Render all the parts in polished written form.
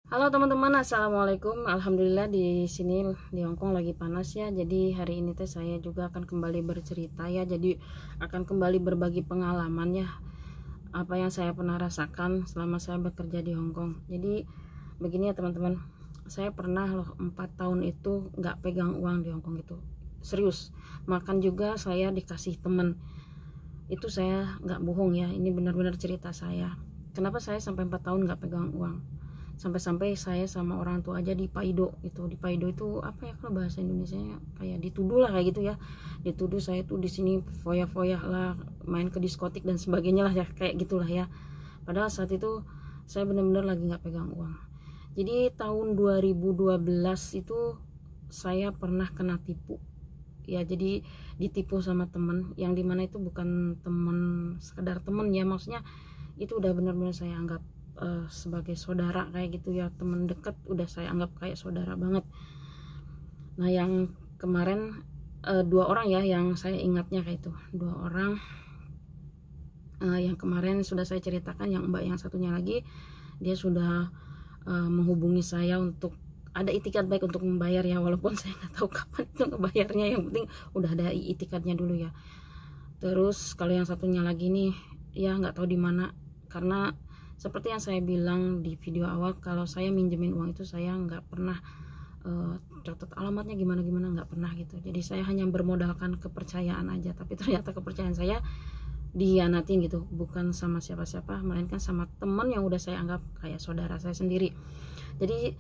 Halo teman-teman, assalamualaikum. Alhamdulillah di sini di Hongkong lagi panas ya. Jadi hari ini saya juga akan kembali bercerita ya. Jadi akan kembali berbagi pengalaman ya, apa yang saya pernah rasakan selama saya bekerja di Hongkong. Jadi begini ya teman-teman, saya pernah loh 4 tahun itu nggak pegang uang di Hongkong itu. Serius, makan juga saya dikasih temen. Itu saya nggak bohong ya, ini benar-benar cerita saya. Kenapa saya sampai 4 tahun nggak pegang uang? Sampai-sampai saya sama orang tua aja di Paido itu. Di Paido itu apa ya, kalau bahasa Indonesianya kayak dituduh lah, kayak gitu ya. Dituduh saya tuh di sini foya-foya lah, main ke diskotik dan sebagainya lah ya, kayak gitulah ya. Padahal saat itu saya benar-benar lagi nggak pegang uang. Jadi tahun 2012 itu saya pernah kena tipu ya. Jadi ditipu sama temen, yang dimana itu bukan temen sekedar temen ya, maksudnya itu udah benar-benar saya anggap sebagai saudara kayak gitu ya. Temen deket udah saya anggap kayak saudara banget. Nah yang kemarin dua orang ya yang saya ingatnya kayak itu, dua orang. Yang kemarin sudah saya ceritakan, yang mbak yang satunya lagi dia sudah menghubungi saya untuk ada itikat baik untuk membayar ya, walaupun saya nggak tahu kapan itu ngebayarnya, yang penting udah ada itikatnya dulu ya. Terus kalau yang satunya lagi nih ya nggak tahu di mana, karena seperti yang saya bilang di video awal, kalau saya minjemin uang itu saya nggak pernah catat alamatnya gimana nggak pernah gitu. Jadi saya hanya bermodalkan kepercayaan aja, tapi ternyata kepercayaan saya dihianatin gitu, bukan sama siapa-siapa, melainkan sama teman yang udah saya anggap kayak saudara saya sendiri. Jadi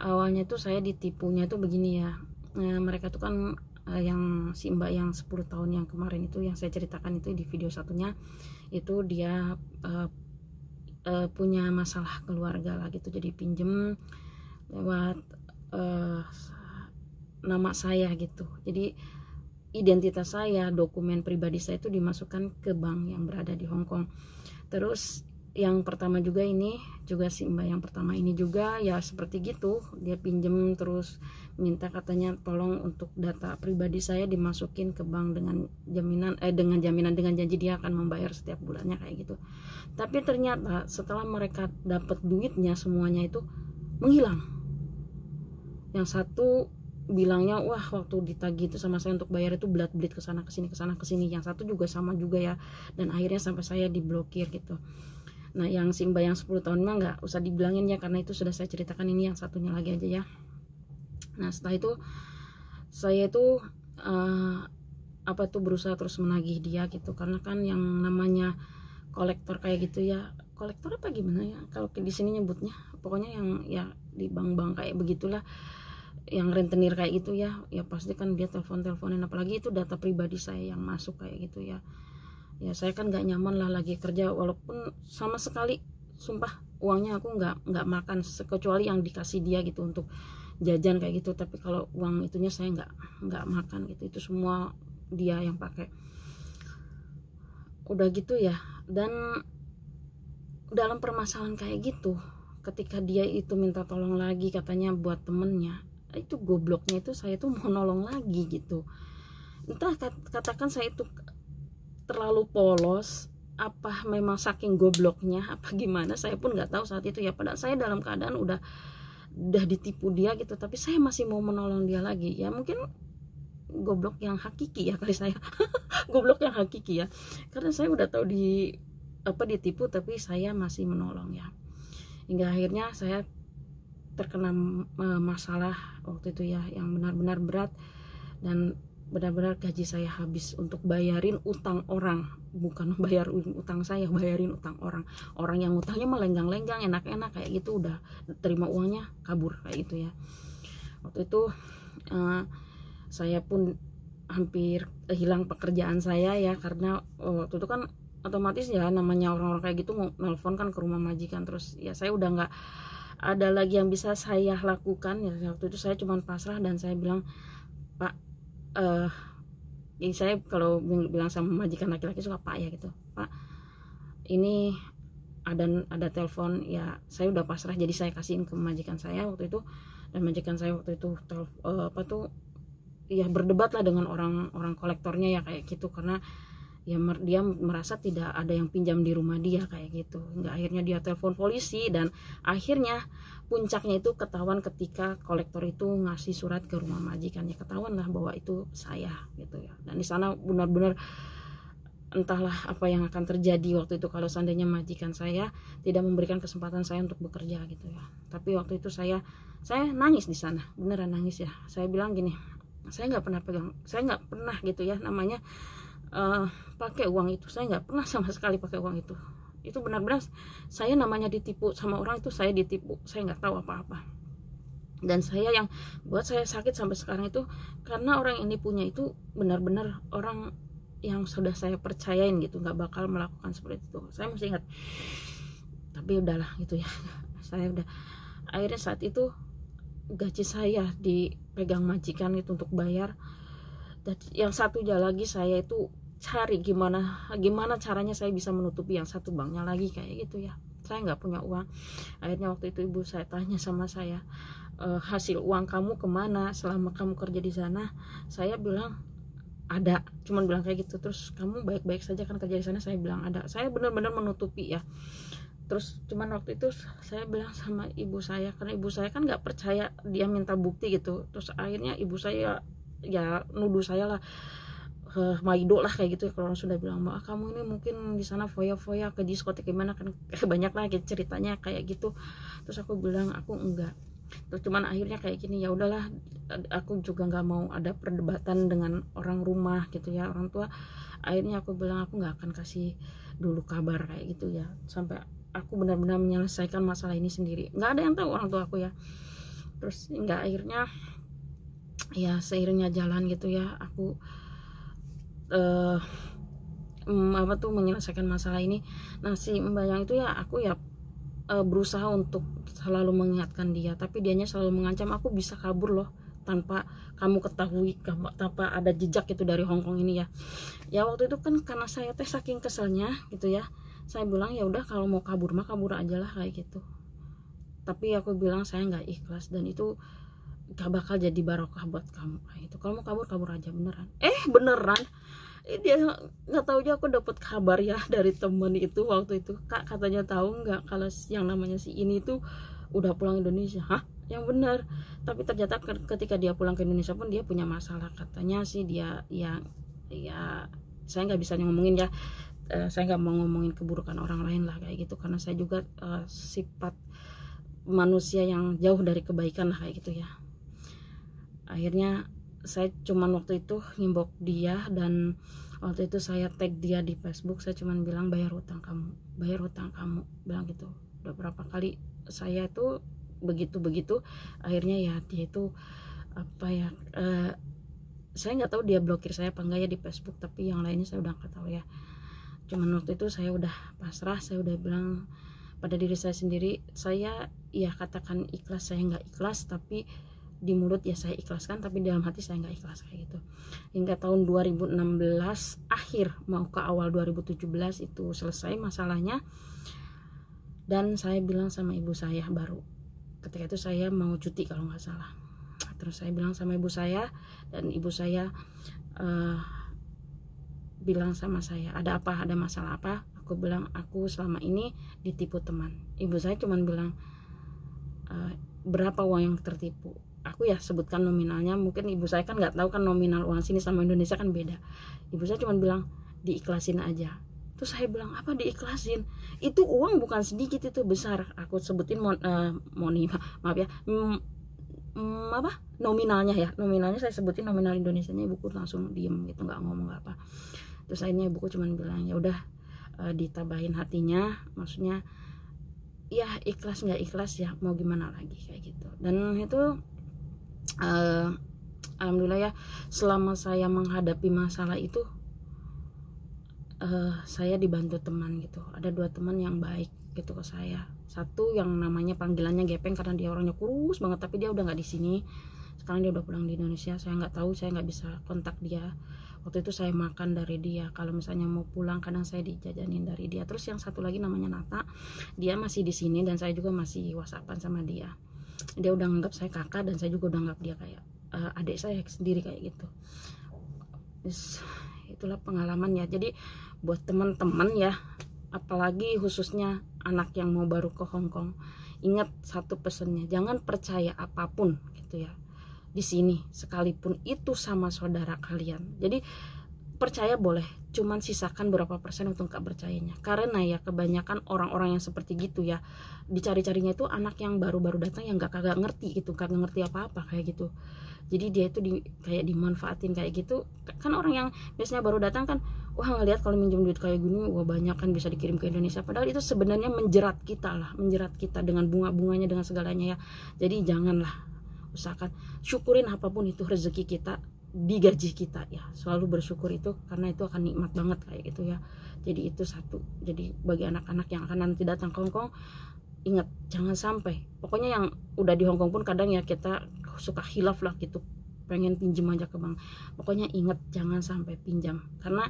awalnya tuh saya ditipunya tuh begini ya. Mereka tuh kan yang si mbak yang 10 tahun yang kemarin itu yang saya ceritakan itu di video satunya, itu dia punya masalah keluarga lah gitu. Jadi pinjem lewat nama saya gitu. Jadi identitas saya, dokumen pribadi saya itu dimasukkan ke bank yang berada di Hong Kong. Terus yang pertama juga ini juga si mbak yang pertama ini juga ya seperti gitu, dia pinjem terus minta katanya tolong untuk data pribadi saya dimasukin ke bank dengan jaminan dengan janji dia akan membayar setiap bulannya kayak gitu. Tapi ternyata setelah mereka dapat duitnya semuanya itu menghilang. Yang satu bilangnya wah waktu ditagih itu sama saya untuk bayar itu belat-belit kesana kesini kesana kesini, yang satu juga sama juga ya, dan akhirnya sampai saya diblokir gitu. Nah yang si mbak yang 10 tahun mah nggak usah dibilangin ya, karena itu sudah saya ceritakan. Ini yang satunya lagi aja ya. Nah setelah itu saya itu apa tuh berusaha terus menagih dia gitu, karena kan yang namanya kolektor kayak gitu ya, kolektor apa gimana ya kalau di sini nyebutnya, pokoknya yang ya di bank-bank kayak begitulah, yang rentenir kayak gitu ya. Ya pasti kan dia telepon-teleponin, apalagi itu data pribadi saya yang masuk kayak gitu ya. Ya saya kan nggak nyaman lah lagi kerja, walaupun sama sekali sumpah uangnya aku nggak makan, kecuali yang dikasih dia gitu untuk jajan kayak gitu. Tapi kalau uang itunya saya nggak makan gitu, itu semua dia yang pakai. Udah gitu ya. Dan dalam permasalahan kayak gitu, ketika dia itu minta tolong lagi katanya buat temennya, itu gobloknya itu saya tuh mau nolong lagi gitu. Entah katakan saya itu terlalu polos, apa memang saking gobloknya apa gimana, saya pun nggak tahu saat itu ya. Padahal saya dalam keadaan udah ditipu dia gitu, tapi saya masih mau menolong dia lagi ya. Mungkin goblok yang hakiki ya kali saya. Goblok yang hakiki ya, karena saya udah tahu ditipu, tapi saya masih menolong ya. Hingga akhirnya saya terkena masalah waktu itu ya, yang benar-benar berat, dan benar-benar gaji saya habis untuk bayarin utang orang, bukan bayar utang saya, bayarin utang orang. Orang yang utangnya melenggang-lenggang enak-enak kayak gitu, udah terima uangnya kabur kayak gitu ya. Waktu itu saya pun hampir hilang pekerjaan saya ya, karena waktu itu kan otomatis ya namanya orang-orang kayak gitu nelfon kan ke rumah majikan. Terus ya saya udah nggak ada lagi yang bisa saya lakukan ya. Waktu itu saya cuma pasrah dan saya bilang, Pak, saya kalau bilang sama majikan laki-laki suka Pak ya gitu, Pak ini ada telepon ya. Saya udah pasrah, jadi saya kasihin ke majikan saya waktu itu. Dan majikan saya waktu itu apa tuh ya berdebat lah dengan orang kolektornya ya kayak gitu, karena ya dia merasa tidak ada yang pinjam di rumah dia kayak gitu. Hingga akhirnya dia telepon polisi, dan akhirnya puncaknya itu ketahuan ketika kolektor itu ngasih surat ke rumah majikannya, ketahuan lah bahwa itu saya gitu ya. Dan di sana benar-benar entahlah apa yang akan terjadi waktu itu kalau seandainya majikan saya tidak memberikan kesempatan saya untuk bekerja gitu ya. Tapi waktu itu saya nangis di sana, beneran nangis ya. Saya bilang gini, saya nggak pernah pegang, saya nggak pernah gitu ya namanya pakai uang itu. Saya nggak pernah sama sekali pakai uang itu. Itu benar-benar saya namanya ditipu sama orang, itu saya ditipu, saya nggak tahu apa-apa. Dan saya yang buat saya sakit sampai sekarang itu karena orang ini punya itu benar-benar orang yang sudah saya percayain gitu, nggak bakal melakukan seperti itu. Saya masih ingat, tapi udahlah gitu ya. Saya udah, akhirnya saat itu gaji saya dipegang majikan itu untuk bayar. Dan yang satunya lagi saya itu cari gimana caranya saya bisa menutupi yang satu banknya lagi kayak gitu ya. Saya nggak punya uang. Akhirnya waktu itu ibu saya tanya sama saya, hasil uang kamu kemana selama kamu kerja di sana? Saya bilang ada, cuman bilang kayak gitu. Terus kamu baik-baik saja kan kerja di sana? Saya bilang ada. Saya benar-benar menutupi ya. Terus cuman waktu itu saya bilang sama ibu saya, karena ibu saya kan nggak percaya, dia minta bukti gitu. Terus akhirnya ibu saya ya nuduh saya lah, maido lah kayak gitu ya. Kalau orang sudah bilang, mbak kamu ini mungkin di sana foya-foya ke diskotik gimana kan, banyak lah ceritanya kayak gitu. Terus aku bilang aku enggak. Terus cuman akhirnya kayak gini, ya udahlah, aku juga nggak mau ada perdebatan dengan orang rumah gitu ya, orang tua. Akhirnya aku bilang aku nggak akan kasih dulu kabar kayak gitu ya, sampai aku benar-benar menyelesaikan masalah ini sendiri. Nggak ada yang tahu orang tua aku ya. Terus nggak, akhirnya ya seiringnya jalan gitu ya, aku menyelesaikan masalah ini. Nah si mbak yang itu ya, aku ya berusaha untuk selalu mengingatkan dia, tapi dianya selalu mengancam, aku bisa kabur loh tanpa kamu ketahui, tanpa ada jejak itu dari Hongkong ini ya. Ya waktu itu kan karena saya saking keselnya gitu ya, saya bilang ya udah kalau mau kabur mah kabur aja lah kayak gitu. Tapi aku bilang saya nggak ikhlas, dan itu gak bakal jadi barokah buat kamu kayak gitu. Kalau mau kabur kabur aja beneran. Beneran. Dia nggak tahu aja, aku dapat kabar ya dari temen itu waktu itu, kak katanya tahu nggak kalau yang namanya si ini tuh udah pulang Indonesia. Hah, yang benar. Tapi ternyata ketika dia pulang ke Indonesia pun dia punya masalah, katanya sih dia yang ya saya nggak bisa ngomongin ya, saya nggak mau ngomongin keburukan orang lain lah kayak gitu, karena saya juga sifat manusia yang jauh dari kebaikan lah kayak gitu ya. Akhirnya saya cuman waktu itu ngimbok dia, dan waktu itu saya tag dia di Facebook. Saya cuman bilang bayar hutang kamu, bilang gitu. Udah berapa kali saya itu begitu. Akhirnya ya dia itu apa ya, saya nggak tahu dia blokir saya apa enggak ya di Facebook, tapi yang lainnya saya udah nggak tahu ya. Cuman waktu itu saya udah pasrah, saya udah bilang pada diri saya sendiri, saya ya katakan ikhlas, saya nggak ikhlas, tapi di mulut ya saya ikhlaskan, tapi dalam hati saya nggak ikhlas kayak gitu. Hingga tahun 2016 akhir mau ke awal 2017 itu selesai masalahnya, dan saya bilang sama ibu saya baru. Ketika itu saya mau cuti kalau nggak salah. Terus saya bilang sama ibu saya, dan ibu saya bilang sama saya, ada apa, ada masalah apa? Aku bilang aku selama ini ditipu teman. Ibu saya cuman bilang, berapa uang yang tertipu? Aku ya sebutkan nominalnya, mungkin ibu saya kan nggak tahu kan nominal uang sini sama Indonesia kan beda. Ibu saya cuma bilang diikhlasin aja. Terus saya bilang apa diikhlasin? Itu uang bukan sedikit, itu besar. Aku sebutin maaf ya, apa nominalnya ya, nominalnya saya sebutin nominal Indonesianya, ibuku langsung diem gitu, nggak ngomong nggak apa. Terus akhirnya ibuku cuma bilang ya udah, ditabahin hatinya, maksudnya ya ikhlas nggak ikhlas ya mau gimana lagi kayak gitu. Dan itu alhamdulillah ya, selama saya menghadapi masalah itu saya dibantu teman gitu. Ada 2 teman yang baik gitu ke saya. Satu yang namanya panggilannya Gepeng karena dia orangnya kurus banget, tapi dia udah nggak di sini sekarang, dia udah pulang di Indonesia. Saya nggak tahu, saya nggak bisa kontak dia. Waktu itu saya makan dari dia, kalau misalnya mau pulang kadang saya dijajanin dari dia. Terus yang satu lagi namanya Nata, dia masih di sini dan saya juga masih WhatsAppan sama dia. Dia udah nganggap saya kakak, dan saya juga udah nganggap dia kayak adik saya sendiri kayak gitu. Terus itulah pengalaman ya. Jadi buat teman-teman ya, apalagi khususnya anak yang mau baru ke Hong Kong, ingat satu pesannya, jangan percaya apapun gitu ya di sini, sekalipun itu sama saudara kalian. Jadi percaya boleh, cuman sisakan berapa persen untuk gak percayanya. Karena ya kebanyakan orang-orang yang seperti gitu ya, dicari-carinya itu anak yang baru-baru datang yang kagak ngerti gitu, kagak ngerti apa-apa kayak gitu. Jadi dia itu kayak dimanfaatin kayak gitu. Kan orang yang biasanya baru datang kan, wah ngelihat kalau minjem duit kayak gini, wah banyak kan bisa dikirim ke Indonesia. Padahal itu sebenarnya menjerat kita lah, menjerat kita dengan bunga-bunganya, dengan segalanya ya. Jadi janganlah, usahakan syukurin apapun itu rezeki kita, di gaji kita ya, selalu bersyukur itu, karena itu akan nikmat banget kayak gitu ya. Jadi itu satu. Jadi bagi anak-anak yang akan nanti datang ke Hong Kong, ingat jangan sampai, pokoknya yang udah di Hong Kong pun kadang ya kita suka hilaf lah gitu, pengen pinjem aja ke bank. Pokoknya ingat jangan sampai pinjam, karena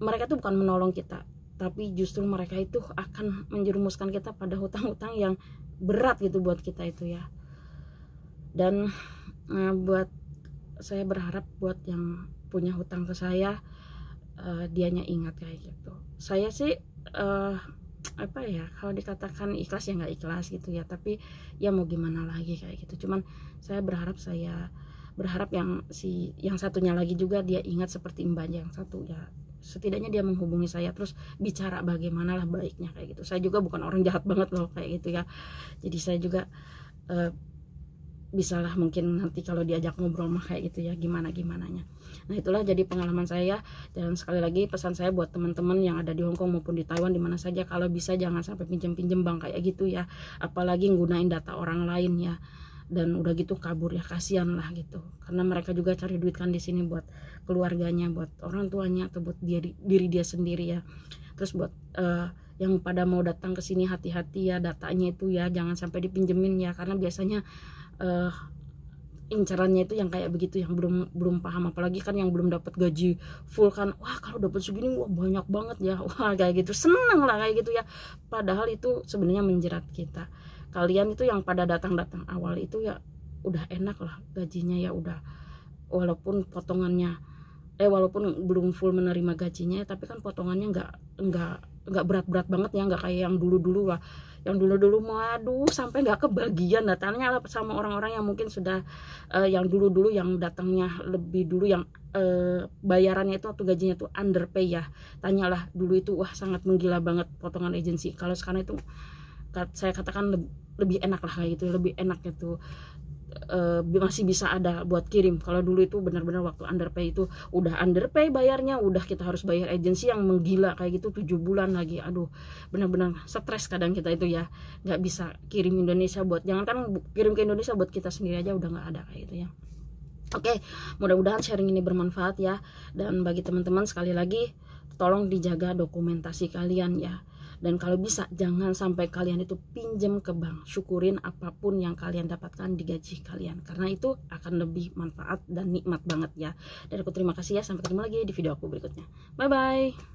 mereka tuh bukan menolong kita, tapi justru mereka itu akan menjerumuskan kita pada hutang-hutang yang berat gitu buat kita itu ya. Dan buat saya berharap buat yang punya hutang ke saya, dianya ingat kayak gitu. Saya sih apa ya, kalau dikatakan ikhlas ya nggak ikhlas gitu ya, tapi ya mau gimana lagi kayak gitu. Cuman saya berharap yang satunya lagi juga dia ingat seperti Mbak yang satu ya, setidaknya dia menghubungi saya terus bicara bagaimana lah baiknya kayak gitu. Saya juga bukan orang jahat banget loh kayak gitu ya, jadi saya juga bisalah mungkin nanti kalau diajak ngobrol mah kayak gitu ya, gimananya. Nah itulah jadi pengalaman saya. Dan sekali lagi pesan saya buat teman-teman yang ada di Hong Kong maupun di Taiwan, dimana saja, kalau bisa jangan sampai pinjem bank kayak gitu ya, apalagi nggunain data orang lain ya. Dan udah gitu kabur ya, kasihan lah gitu, karena mereka juga cari duit kan di sini buat keluarganya, buat orang tuanya, atau buat diri dia sendiri ya. Terus buat yang pada mau datang ke sini, hati-hati ya datanya itu ya, jangan sampai dipinjemin ya, karena biasanya incarannya itu yang kayak begitu, yang belum paham, apalagi kan yang belum dapat gaji full kan, wah kalau dapat segini wah banyak banget ya, wah kayak gitu, seneng lah kayak gitu ya. Padahal itu sebenarnya menjerat kita. Kalian itu yang pada datang awal itu ya udah enak lah gajinya ya, udah walaupun potongannya walaupun belum full menerima gajinya, tapi kan potongannya nggak berat-berat banget ya, nggak kayak yang dulu lah. Yang dulu waduh sampai nggak kebagian datangnya lah sama orang-orang yang mungkin sudah yang dulu yang datangnya lebih dulu, yang bayarannya itu atau gajinya itu underpay ya. Tanyalah dulu itu wah sangat menggila banget potongan agensi. Kalau sekarang itu saya katakan lebih enak lah kayak gitu, lebih enak gitu. Masih bisa ada buat kirim. Kalau dulu itu benar-benar waktu underpay itu udah underpay bayarnya, udah kita harus bayar agensi yang menggila kayak gitu 7 bulan lagi. Aduh benar-benar stres kadang kita itu ya, nggak bisa kirim Indonesia buat, jangankan kirim ke Indonesia, buat kita sendiri aja udah nggak ada kayak gitu ya. Oke, mudah-mudahan sharing ini bermanfaat ya. Dan bagi teman-teman sekali lagi tolong dijaga dokumentasi kalian ya. Dan kalau bisa jangan sampai kalian itu pinjam ke bank. Syukurin apapun yang kalian dapatkan di gaji kalian, karena itu akan lebih manfaat dan nikmat banget ya. Dan aku terima kasih ya, sampai ketemu lagi di video aku berikutnya. Bye bye.